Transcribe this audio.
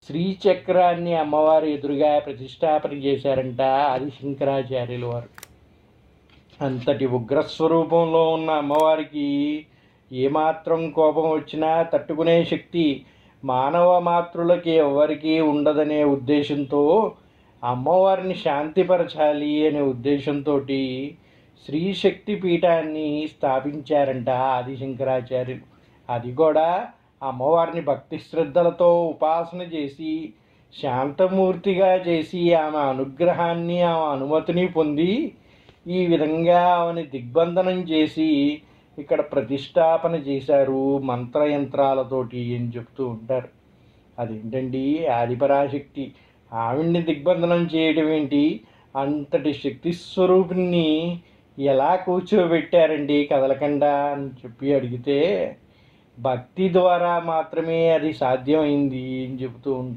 శ్రీచక్రాన్ని అమ్మవారి ఎదురుగా ప్రతిష్టాపన చేశారంట ఆది శంకరాచార్యుల వారు. అంతటి ఉగ్రస్వరూపంలో ఉన్న అమ్మవారికి ఏమాత్రం కోపం వచ్చినా తట్టుకునే శక్తి మానవ మాతృలకి ఎవరికీ ఉండదనే ఉద్దేశంతో అమ్మవారిని శాంతిపరచాలి అనే ఉద్దేశంతో శ్రీశక్తి పీఠాన్ని స్థాపించారంట ఆది శంకరాచార్యులు. అది కూడా అమ్మవారిని భక్తి శ్రద్ధలతో ఉపాసన చేసి శాంతమూర్తిగా చేసి ఆమె అనుగ్రహాన్ని ఆమె అనుమతిని పొంది ఈ విధంగా ఆమెని దిగ్బంధనం చేసి ఇక్కడ ప్రతిష్టాపన చేశారు మంత్రయంత్రాలతోటి అని చెప్తూ ఉంటారు. అదేంటండి ఆదిపరాశక్తి, ఆవిడ్ని దిగ్బంధనం చేయడం ఏంటి? అంతటి శక్తి స్వరూపిణి ఎలా కూర్చోబెట్టారండి కదలకుండా అని చెప్పి అడిగితే భక్తి ద్వారా మాత్రమే అది సాధ్యమైంది అని చెబుతూ ఉంటారు.